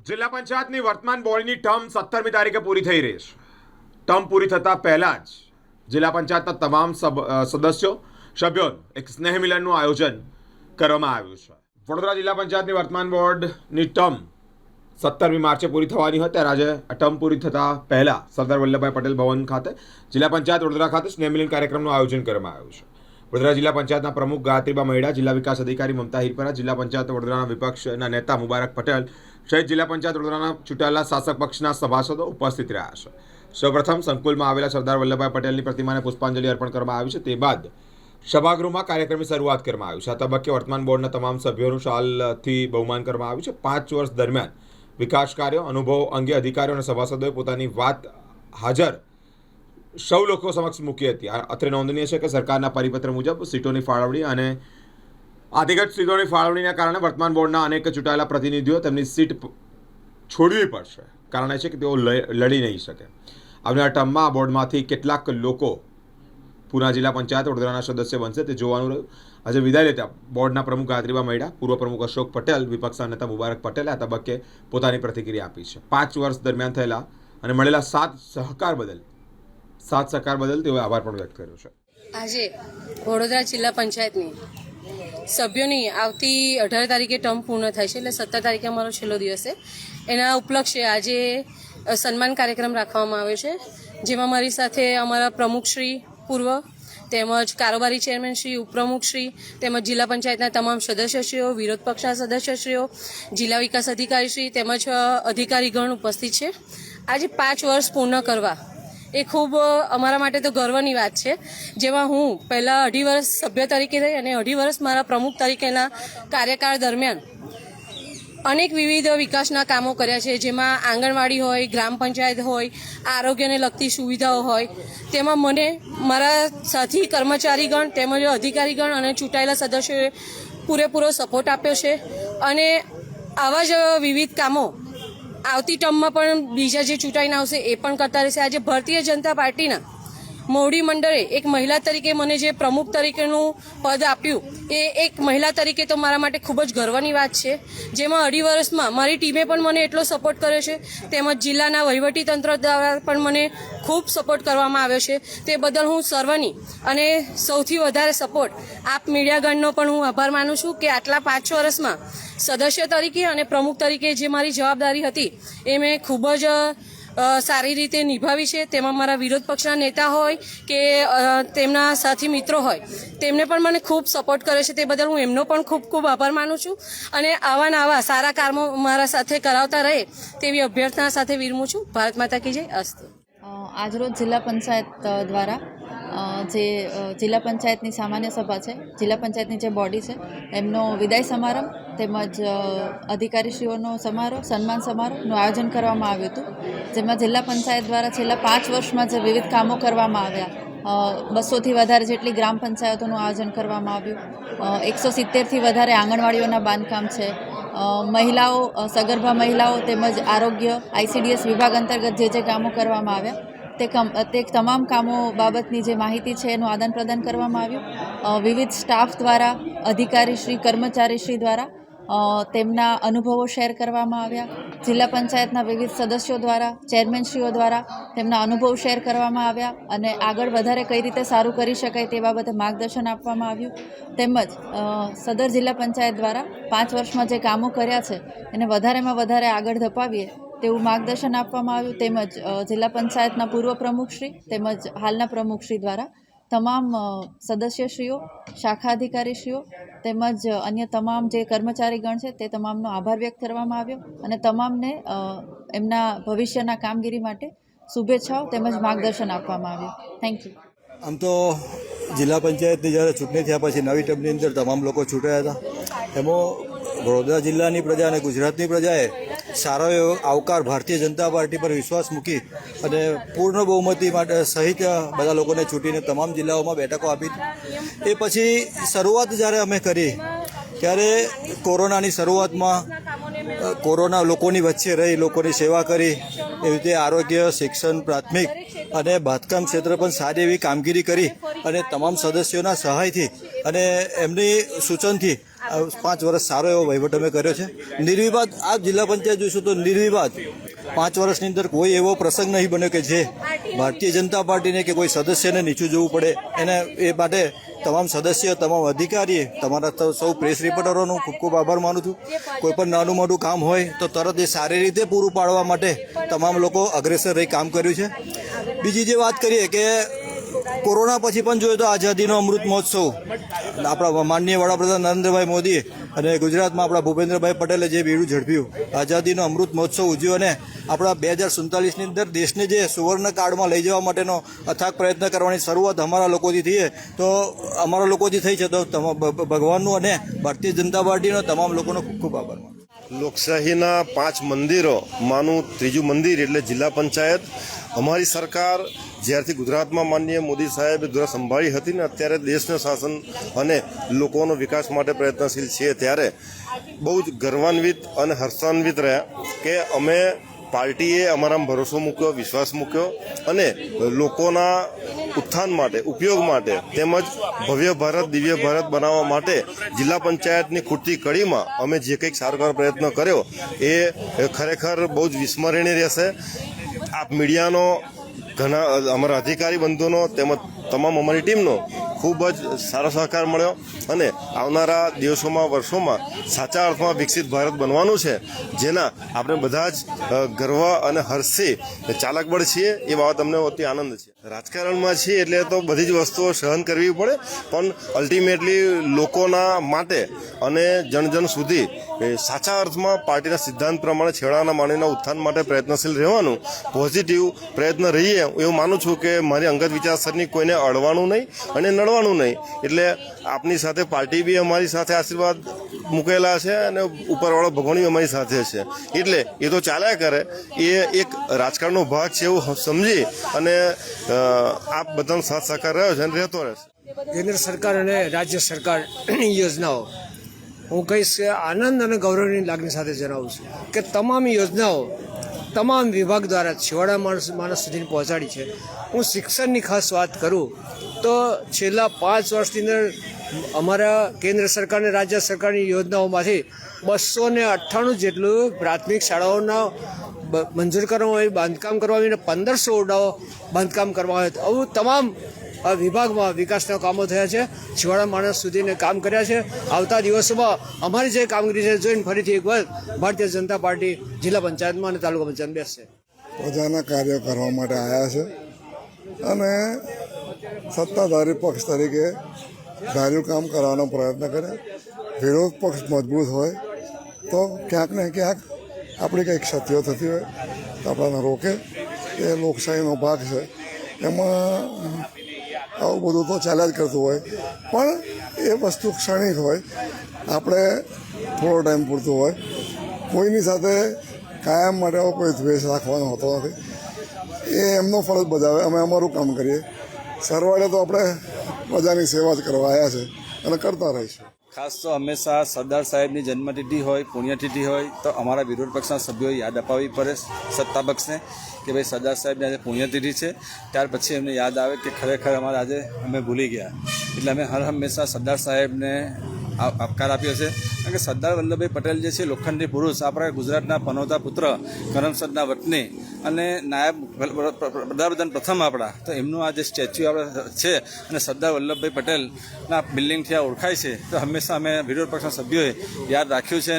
જિલ્લા પંચાયતની વર્તમાન બોર્ડની ટર્મ 17મી તારીખે પૂરી થઈ રહી છે. ટર્મ પૂરી થતાં પહેલાં જ જિલ્લા પંચાયતના તમામ સભ્યોનું એક સ્નેહ મિલનનું આયોજન કરવામાં આવ્યું છે. વડોદરા જિલ્લા પંચાયતની વર્તમાન બોર્ડની ટર્મ 17મી માર્ચે પૂરી થવાની હતી. ત્યારે આજે આ ટર્મ પૂરી થતાં પહેલાં સરદાર વલ્લભભાઈ પટેલ ભવન ખાતે જિલ્લા પંચાયત વડોદરા ખાતે સ્નેહ મિલન કાર્યક્રમનું આયોજન કરવામાં આવ્યું છે. વડોદરા જિલ્લા પંચાયતના પ્રમુખ ગાયત્રીબા મહિડા, જિલ્લા વિકાસ અધિકારી મમતા હિરપરા, જિલ્લા પંચાયત વડોદરાના વિપક્ષના નેતા મુબારક પટેલ સહિત જિલ્લા પંચાયત વડોદરાના ચૂંટાયેલા શાસક પક્ષના સભાસદો ઉપસ્થિત રહ્યા છે. સૌપ્રથમ સંકુલમાં આવેલા સરદાર વલ્લભભાઈ પટેલની પ્રતિમાને પુષ્પાંજલિ અર્પણ કરવામાં આવી છે. તે બાદ સભાગૃહમાં કાર્યક્રમની શરૂઆત કરવામાં આવી છે. આ તબક્કે વર્તમાન બોર્ડના તમામ સભ્યોનું શાલથી બહુમાન કરવામાં આવ્યું છે. 5 વર્ષ દરમિયાન વિકાસ કાર્યો, અનુભવ અંગે અધિકારીઓ અને સભાસદોએ પોતાની વાત હાજર સૌ લોકો સમક્ષ મૂકી હતી. અત્રે નોંધનીય છે કે સરકારના પરિપત્ર મુજબ સીટોની ફાળવણી અને આધિગત સીટોની ફાળવણીના કારણે વર્તમાન બોર્ડના અનેક ચૂંટાયેલા પ્રતિનિધિઓ તેમની સીટ છોડવી પડશે. કારણ એ છે કે તેઓ લડી નહીં શકે. આવનાર ટર્મમાં આ બોર્ડમાંથી કેટલાક લોકો પૂના જિલ્લા પંચાયત વડોદરાના સદસ્ય બનશે તે જોવાનું રહ્યું. આજે વિદાય લેતા બોર્ડના પ્રમુખ ગાયત્રીબા મહિડા, પૂર્વ પ્રમુખ અશોક પટેલ, વિપક્ષના નેતા મુબારક પટેલે આ તબક્કે પોતાની પ્રતિક્રિયા આપી છે. 5 વર્ષ દરમિયાન થયેલા અને મળેલા 7 સહકાર બદલ તેઓએ આભાર પણ વ્યક્ત કર્યો છે. આજે વડોદરા જિલ્લા પંચાયતની સભ્યોની આવતી 18 તારીખે ટર્મ પૂર્ણ થાય છે, એટલે 17 તારીખે અમારો છેલ્લો દિવસ છે. એના ઉપલક્ષે આજે સન્માન કાર્યક્રમ રાખવામાં આવ્યો છે, જેમાં મારી સાથે અમારા પ્રમુખશ્રી પૂર્વ તેમજ કારોબારી ચેરમેનશ્રી, ઉપપ્રમુખશ્રી તેમજ જિલ્લા પંચાયતના તમામ સદસ્યશ્રીઓ, વિરોધ પક્ષના સદસ્યશ્રીઓ, જિલ્લા વિકાસ અધિકારીશ્રી તેમજ અધિકારીગણ ઉપસ્થિત છે. આજે 5 વર્ષ પૂર્ણ કરવા એ ખૂબ અમારા માટે તો ગર્વની વાત છે, જેમાં હું પહેલાં 2.5 વર્ષ સભ્ય તરીકે રહી અને 2.5 વર્ષ મારા પ્રમુખ તરીકેના કાર્યકાળ દરમિયાન અનેક વિવિધ વિકાસના કામો કર્યા છે, જેમાં આંગણવાડી હોય, ગ્રામ પંચાયત હોય, આરોગ્યને લગતી સુવિધાઓ હોય, તેમાં મને મારા સાથી કર્મચારીગણ તેમજ અધિકારીગણ અને ચૂંટાયેલા સદસ્યોએ પૂરેપૂરો સપોર્ટ આપ્યો છે. અને આવા જ વિવિધ કામો આવતી ટર્મમાં પણ બીજા જે ચૂંટાઈને આવશે એ પણ કરતા રહેશે. આજે ભારતીય જનતા પાર્ટીના મોવડી મંડળે એક મહિલા તરીકે મને જે પ્રમુખ તરીકેનું પદ આપ્યું એ એક મહિલા તરીકે તો મારા માટે ખૂબ જ ગર્વની વાત છે, જેમાં 2.5 વર્ષમાં મારી ટીમે પણ મને એટલો સપોર્ટ કર્યો છે, તેમજ જિલ્લાના વહીવટીતંત્ર દ્વારા પણ મને ખૂબ સપોર્ટ કરવામાં આવ્યો છે. તે બદલ હું સર્વની અને સૌથી વધારે સપોર્ટ આપ મીડિયાગણનો પણ હું આભાર માનું છું કે આટલા 5 વર્ષમાં સદસ્ય તરીકે અને પ્રમુખ તરીકે જે મારી જવાબદારી હતી એ મેં ખૂબ જ સારી રીતે નિભાવી છે. તેમાં મારા વિરોધ પક્ષના નેતા હોય કે તેમના સાથી મિત્રો હોય, તેમને પણ મને ખૂબ સપોર્ટ કરે છે. તે બદલ હું એમનો પણ ખૂબ ખૂબ આભાર માનું છું અને આવા સારા કામો મારા સાથે કરાવતા રહે તેવી અભ્યર્થના સાથે વિરમું છું. ભારત માતા કી જય. અસ્તુ. આજરોજ જિલ્લા પંચાયત દ્વારા જે જિલ્લા પંચાયતની સામાન્ય સભા છે, જિલ્લા પંચાયતની જે બોડી છે, એમનો વિદાય સમારંભ તેમજ અધિકારીશ્રીઓનો સન્માન સમારોહનું આયોજન કરવામાં આવ્યું હતું, જેમાં જિલ્લા પંચાયત દ્વારા છેલ્લા 5 વર્ષમાં જે વિવિધ કામો કરવામાં આવ્યા, 200થી વધારે જેટલી ગ્રામ પંચાયતોનું આયોજન કરવામાં આવ્યું, 170થી વધારે આંગણવાડીઓના બાંધકામ છે, મહિલાઓ, સગર્ભા મહિલાઓ તેમજ આરોગ્ય ICDS વિભાગ અંતર્ગત જે કામો કરવામાં આવ્યા તે તમામ કામો બાબતની જે માહિતી છે એનું આદાન પ્રદાન કરવામાં આવ્યું. વિવિધ સ્ટાફ દ્વારા, અધિકારીશ્રી, કર્મચારીશ્રી દ્વારા તેમના અનુભવો શેર કરવામાં આવ્યા. જિલ્લા પંચાયતના વિવિધ સદસ્યો દ્વારા, ચેરમેનશ્રીઓ દ્વારા તેમના અનુભવ શેર કરવામાં આવ્યા અને આગળ વધારે કઈ રીતે સારું કરી શકાય તે બાબતે માર્ગદર્શન આપવામાં આવ્યું. તેમજ સદર જિલ્લા પંચાયત દ્વારા 5 વર્ષમાં જે કામો કર્યા છે એને વધારેમાં વધારે આગળ ધપાવીએ તેવું માર્ગદર્શન આપવામાં આવ્યું. તેમજ જિલ્લા પંચાયતના પૂર્વ પ્રમુખશ્રી તેમજ હાલના પ્રમુખશ્રી દ્વારા તમામ સદસ્યશ્રીઓ, શાખા અધિકારીશ્રીઓ તેમજ અન્ય તમામ જે કર્મચારીગણ છે તે તમામનો આભાર વ્યક્ત કરવામાં આવ્યો અને તમામને એમના ભવિષ્યના કામગીરી માટે શુભેચ્છાઓ તેમજ માર્ગદર્શન આપવામાં આવ્યું. Thank you. આમ તો જિલ્લા પંચાયતની જ્યારે ચૂંટણી થયા પછી નવી ટર્મની અંદર તમામ લોકો ચૂંટાયા હતા. એમાં વડોદરા જિલ્લાની પ્રજા અને ગુજરાતની પ્રજાએ સારો એવો આવકાર ભારતીય જનતા પાર્ટી પર વિશ્વાસ મૂકી અને પૂર્ણ બહુમતી માટે સહિત બધા લોકોને ચૂંટીને તમામ જિલ્લાઓમાં બેઠકો આપી. એ પછી શરૂઆત જ્યારે અમે કરી ત્યારે કોરોનાની શરૂઆતમાં કોરોના લોકોની વચ્ચે રહી, લોકોની સેવા કરી, એવી રીતે આરોગ્ય, શિક્ષણ, પ્રાથમિક અને બાંધકામ ક્ષેત્ર પણ સારી એવી કામગીરી કરી અને તમામ સદસ્યોના સહાયથી અને એમની સૂચનથી 5 વર્ષ સારો એવો વહીવટ અમે કર્યો છે. નિર્વિવાદ આ જિલ્લા પંચાયત જોઈશું તો નિર્વિવાદ 5 વર્ષની અંદર કોઈ એવો પ્રસંગ નહીં બન્યો કે જે ભારતીય જનતા પાર્ટીને કે કોઈ સદસ્યને નીચું જોવું પડે. એને એ માટે તમામ સદસ્ય, તમામ અધિકારી, તમારા સૌ પ્રેસ રિપોર્ટરોનો ખૂબ ખૂબ આભાર માનું છું. કોઈ પણ નાનું મોટું કામ હોય તો તરત એ સારી રીતે પૂરું પાડવા માટે તમામ લોકો અગ્રેસર રહી કામ કર્યું છે. બીજી જે વાત કરીએ કે કોરોના પછી પણ જોઈએ તો આઝાદીનો અમૃત મહોત્સવ આપણા માનનીય વડાપ્રધાન નરેન્દ્રભાઈ મોદી અને ગુજરાતમાં આપણા ભૂપેન્દ્રભાઈ પટેલે જે બીડું ઝડપ્યું, આઝાદીનો અમૃત મહોત્સવ ઉજવ્યો અને આપણા 2047ની અંદર દેશને જે સુવર્ણ કાળમાં લઈ જવા માટેનો અથાગ પ્રયત્ન કરવાની શરૂઆત અમારા લોકોથી થઈ તો અમારા લોકોથી થઈ છે. તો ભગવાનનું અને ભારતીય જનતા પાર્ટીનો તમામ લોકોનો ખૂબ ખૂબ આભાર માનું. લોકશાહીના 5 મંદિરોમાંનું ત્રીજું મંદિર એટલે જિલ્લા પંચાયત. અમારી સરકાર જ્યારથી ગુજરાતમાં માનનીય મોદી સાહેબે ધુરા સંભાળી હતી ને અત્યારે દેશના શાસન અને લોકોનો વિકાસ માટે પ્રયત્નશીલ છીએ, ત્યારે બહુ જ ગર્વાન્વિત અને હર્ષાન્વિત રહ્યા કે અમે પાર્ટીએ અમારામાં ભરોસો મૂક્યો, વિશ્વાસ મૂક્યો અને લોકોના ઉત્થાન માટે, ઉપયોગ માટે તેમજ ભવ્ય ભારત, દિવ્ય ભારત બનાવવા માટે જિલ્લા પંચાયતની ખૂટતી કડીમાં અમે જે કંઈક સારો પ્રયત્ન કર્યો એ ખરેખર બહુ જ વિસ્મરણીય રહેશે. આપ મીડિયાનો, ઘણા અમારા અધિકારી બંધુનો તેમજ તમામ અમારી ટીમનો ખૂબ જ સારો સહકાર મળ્યો અને આવનારા દિવસોમાં, વર્ષોમાં સાચા અર્થમાં વિકસિત ભારત બનવાનું છે, જેના આપણે બધા જ ગર્વ અને હર્ષથી ચાલક બળ છીએ. એ બાબત અમને અતિ આનંદ છે. રાજકારણમાં છીએ એટલે તો બધી જ વસ્તુઓ સહન કરવી પડે, પણ અલ્ટિમેટલી લોકોના માટે અને જન સુધી સાચા અર્થમાં પાર્ટીના સિદ્ધાંત પ્રમાણે છેડાના માનવીના ઉત્થાન માટે પ્રયત્નશીલ રહેવાનું, પોઝિટિવ પ્રયત્ન રહીએ એવું માનું છું કે મારી અંગત વિચારસરણી કોઈને અડવાનું નહીં અને નડવાનું નહીં. એટલે આપની સાથે પાર્ટી બી અમારી સાથે આશીર્વાદ મૂકેલા છે અને ઉપરવાળો ભગવાન બી અમારી સાથે છે. એટલે એ તો ચાલ્યા કરે, એ એક રાજકારણનો ભાગ છે એવું સમજી અને આપ બધાનો સાથ સહકાર રહ્યો છે અને રહેતો રહેશે. કેન્દ્ર સરકાર અને રાજ્ય સરકારની યોજનાઓ હું કહીશ કે આનંદ અને ગૌરવની લાગણી સાથે જણાવું છું કે તમામ યોજનાઓ તમામ વિભાગ દ્વારા છેવાડા માણસ સુધી પહોંચાડી છે. હું શિક્ષણની ખાસ વાત કરું તો છેલ્લા 5 વર્ષની અંદર અમારા કેન્દ્ર સરકાર અને રાજ્ય સરકારની યોજનાઓમાંથી 298 જેટલું પ્રાથમિક શાળાઓના મંજૂર કરવામાં આવી, બાંધકામ કરવામાં આવીને 1500 ઓરડાઓ બાંધકામ કરવામાં આવ્યું. આવું તમામ વિભાગમાં વિકાસના કામો થયા છે, છેવાડા માણસ સુધીને કામ કર્યા છે. આવતા દિવસોમાં અમારી જે કામગીરી છે જોઈને ફરીથી એકવાર ભારતીય જનતા પાર્ટી જિલ્લા પંચાયતમાં અને તાલુકા પંચાયત બેસશે. પ્રજાના કાર્યો કરવા માટે આવ્યા છે અને સત્તાધારી પક્ષ તરીકે ધાર્યું કામ કરવાનો પ્રયત્ન કરે. વિરોધ પક્ષ મજબૂત હોય તો ક્યાંક ને ક્યાંક આપણી કંઈક ક્ષતિઓ થતી હોય તો આપણને રોકે. એ લોકશાહીનો ભાગ છે, એમાં આવું બધું તો ચાલ્યા જ કરતું હોય, પણ એ વસ્તુ ક્ષણિક હોય. આપણે થોડો ટાઈમ પૂરતું હોય. કોઈની સાથે કાયમ માટે કોઈ દ્વેષ રાખવાનો હોતો નથી. એ એમનો ફરજ બજાવે, અમે અમારું કામ કરીએ. સરવાળે તો આપણે પ્રજાની સેવા જ કરવા આવ્યા છે અને કરતા રહીશું. ખાસ તો હંમેશા સરદાર સાહેબની જન્મતિથિ હોય, પુણ્યતિથિ હોય તો અમારા વિરોધ પક્ષના સભ્યોએ યાદ અપાવવી પડે સત્તા પક્ષને કે ભાઈ સરદાર સાહેબની આજે પુણ્યતિથિ છે. ત્યાર પછી એમને યાદ આવે કે ખરેખર અમારે આજે અમે ભૂલી ગયા. એટલે અમે હંમેશા સરદાર સાહેબને આવકાર આપ્યો છે. કારણ કે સરદાર વલ્લભભાઈ પટેલ જે છે લોખંડી પુરુષ, આપણા ગુજરાતના પનોતા પુત્ર, કરમસદના વતની અને નાયબ વડાપ્રધાન પ્રથમ આપણા, તો એમનું આ જે સ્ટેચ્યુ આપણે છે અને સરદાર વલ્લભભાઈ પટેલના બિલ્ડિંગથી આ ઓળખાય છે. તો હંમેશા અમે વિરોધ પક્ષના સભ્યોએ યાદ રાખ્યું છે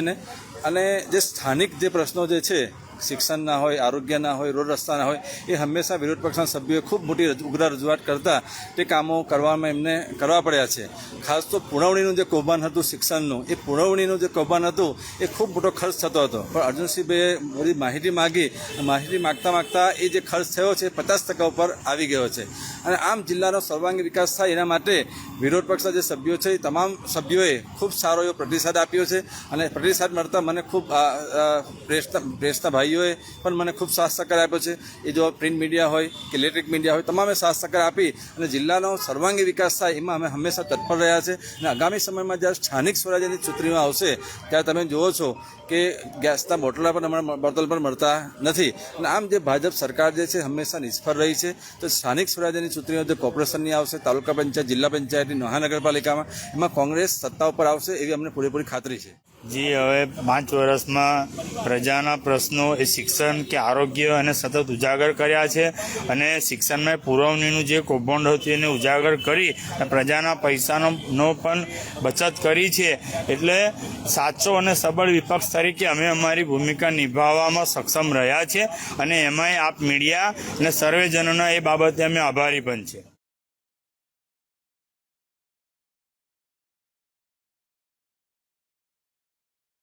અને જે સ્થાનિક જે પ્રશ્નો જે છે, શિક્ષણના હોય, આરોગ્યના હોય, રોડ રસ્તાના હોય, એ હંમેશા વિરોધ પક્ષના સભ્યોએ ખૂબ મોટી ઉગ્ર રજૂઆત કરતા તે કામો કરવામાં એમને કરવા પડ્યા છે. ખાસ તો પુરવણીનું જે કૌભાંડ હતું શિક્ષણનું, એ પુરવણીનું જે કૌભાંડ હતું એ ખૂબ મોટો ખર્ચ થતો હતો. પણ અર્જુનસિંહભાઈએ બધી માહિતી માગતા એ જે ખર્ચ થયો છે 50% ઉપર આવી ગયો છે. અને આમ જિલ્લાનો સર્વાંગી વિકાસ થાય એના માટે વિરોધ પક્ષના જે સભ્યો છે એ તમામ સભ્યોએ ખૂબ સારો એવો પ્રતિસાદ આપ્યો છે અને પ્રતિસાદ મળતા મને ખૂબ પ્રેસના ભાઈ ભાઈઓએ પણ મને ખૂબ સાથ સહકાર આપ્યો છે. એ જો પ્રિન્ટ મીડિયા હોય કે ઇલેક્ટ્રિક મીડિયા હોય, તમામે સાથ સહકાર આપી અને જિલ્લાનો સર્વાંગી વિકાસ થાય એમાં અમે હંમેશા તત્પર રહ્યા છે. અને આગામી સમયમાં જ્યારે સ્થાનિક સ્વરાજ્યની ચૂંટણીઓ આવશે ત્યારે તમે જુઓ છો કે ગેસના બોટલા પણ મળતા નથી. અને આમ જે ભાજપ સરકાર જે છે હંમેશા નિષ્ફળ રહી છે. તો સ્થાનિક સ્વરાજ્યની ચૂંટણીઓ જે કોર્પોરેશનની આવશે, તાલુકા પંચાયત, જિલ્લા પંચાયતની, મહાનગરપાલિકામાં, એમાં કોંગ્રેસ સત્તા ઉપર આવશે એવી અમને પૂરેપૂરી ખાતરી છે. જી, હવે 5 વર્ષમાં પ્રજાના પ્રશ્નો એ શિક્ષણ કે આરોગ્ય અને સતત ઉજાગર કર્યા છે. અને શિક્ષણમાં પુરવણીનું જે કૌભાંડ હતું એને ઉજાગર કરી પ્રજાના પૈસાનો પણ બચત કરી છે. એટલે સાચો અને સબળ વિપક્ષ તરીકે અમે અમારી ભૂમિકા નિભાવવામાં સક્ષમ રહ્યા છે. અને એમાંય આપ મીડિયા અને સર્વેજનોના એ બાબતે અમે આભારી પણ છે.